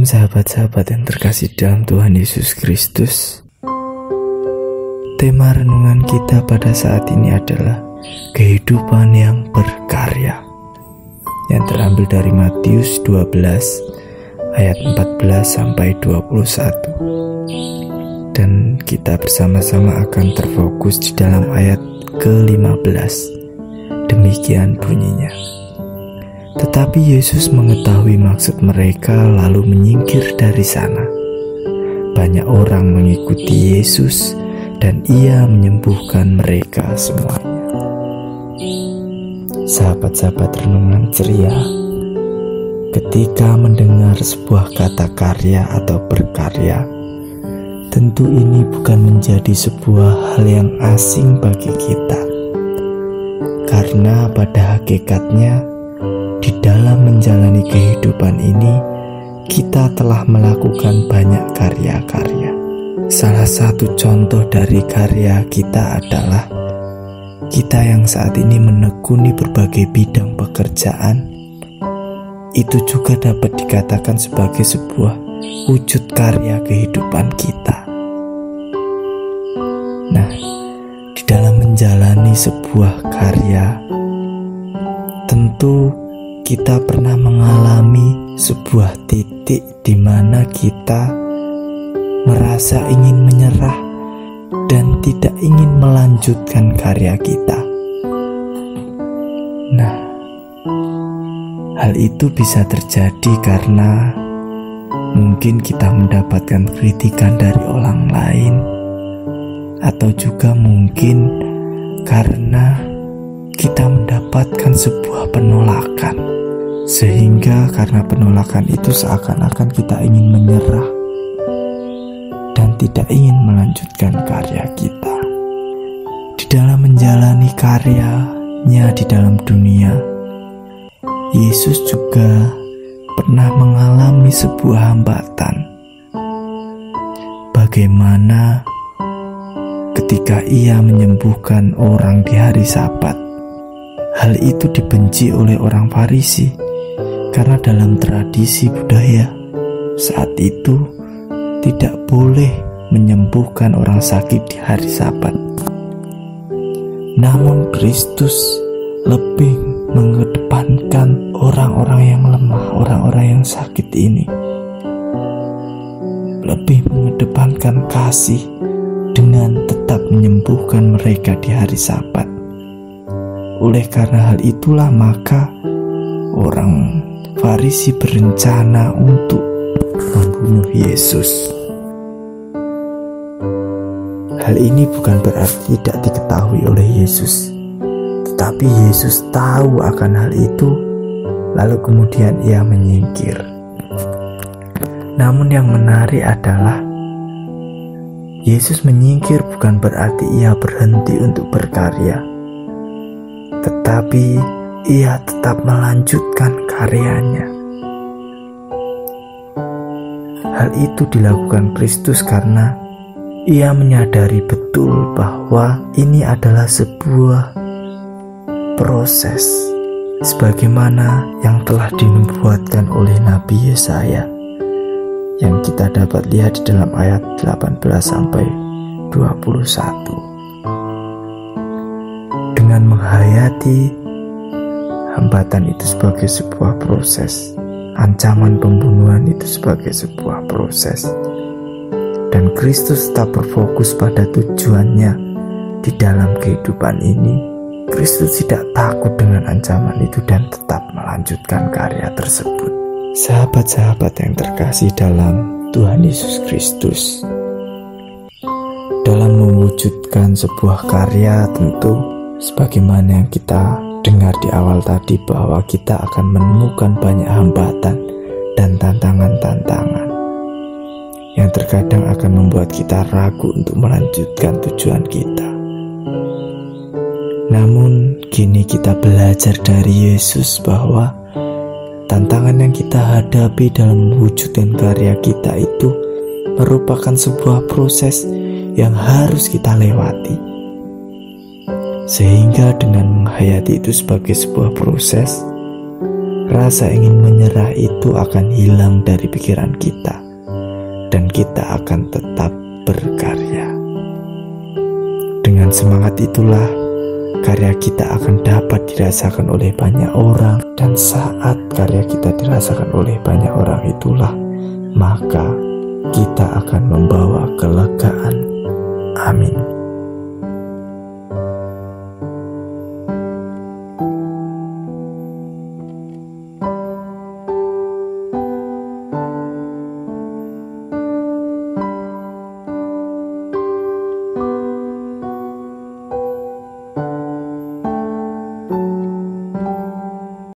Sahabat-sahabat yang terkasih dalam Tuhan Yesus Kristus, tema renungan kita pada saat ini adalah kehidupan yang berkarya, yang terambil dari Matius 12 ayat 14 sampai 21. Dan kita bersama-sama akan terfokus di dalam ayat ke-15. Demikian bunyinya. Tetapi Yesus mengetahui maksud mereka lalu menyingkir dari sana. Banyak orang mengikuti Yesus dan Ia menyembuhkan mereka semuanya. Sahabat-sahabat renungan ceria, ketika mendengar sebuah kata karya atau berkarya, tentu ini bukan menjadi sebuah hal yang asing bagi kita. Karena pada hakikatnya, di dalam menjalani kehidupan ini, kita telah melakukan banyak karya-karya. Salah satu contoh dari karya kita adalah kita yang saat ini menekuni berbagai bidang pekerjaan. Itu juga dapat dikatakan sebagai sebuah wujud karya kehidupan kita. Nah, di dalam menjalani sebuah karya, tentu kita pernah mengalami sebuah titik di mana kita merasa ingin menyerah dan tidak ingin melanjutkan karya kita. Nah, hal itu bisa terjadi karena mungkin kita mendapatkan kritikan dari orang lain, atau juga mungkin karena kita mendapatkan sebuah penolakan. Sehingga karena penolakan itu seakan-akan kita ingin menyerah dan tidak ingin melanjutkan karya kita. Di dalam menjalani karyanya di dalam dunia, Yesus juga pernah mengalami sebuah hambatan. Bagaimana ketika Ia menyembuhkan orang di hari Sabat, hal itu dibenci oleh orang Farisi. Karena dalam tradisi budaya saat itu tidak boleh menyembuhkan orang sakit di hari Sabat. Namun Kristus lebih mengedepankan orang-orang yang lemah, orang-orang yang sakit ini. Lebih mengedepankan kasih dengan tetap menyembuhkan mereka di hari Sabat. Oleh karena hal itulah maka orang Farisi berencana untuk membunuh Yesus. Hal ini bukan berarti tidak diketahui oleh Yesus, tetapi Yesus tahu akan hal itu, lalu kemudian Ia menyingkir. Namun yang menarik adalah Yesus menyingkir bukan berarti Ia berhenti untuk berkarya, tetapi Ia tetap melanjutkan karyanya. Hal itu dilakukan Kristus karena Ia menyadari betul bahwa ini adalah sebuah proses, sebagaimana yang telah dinubuatkan oleh Nabi Yesaya, yang kita dapat lihat di dalam ayat 18 sampai 21. Dengan menghayati hambatan itu sebagai sebuah proses, ancaman pembunuhan itu sebagai sebuah proses, dan Kristus tetap berfokus pada tujuannya di dalam kehidupan ini. Kristus tidak takut dengan ancaman itu dan tetap melanjutkan karya tersebut. Sahabat-sahabat yang terkasih dalam Tuhan Yesus Kristus, dalam mewujudkan sebuah karya, tentu sebagaimana yang kita dengar di awal tadi, bahwa kita akan menemukan banyak hambatan dan tantangan-tantangan yang terkadang akan membuat kita ragu untuk melanjutkan tujuan kita. Namun kini kita belajar dari Yesus bahwa tantangan yang kita hadapi dalam mewujudkan karya kita itu merupakan sebuah proses yang harus kita lewati. Sehingga dengan menghayati itu sebagai sebuah proses, rasa ingin menyerah itu akan hilang dari pikiran kita, dan kita akan tetap berkarya. Dengan semangat itulah karya kita akan dapat dirasakan oleh banyak orang, dan saat karya kita dirasakan oleh banyak orang itulah maka kita akan membawa kelegaan. Amin.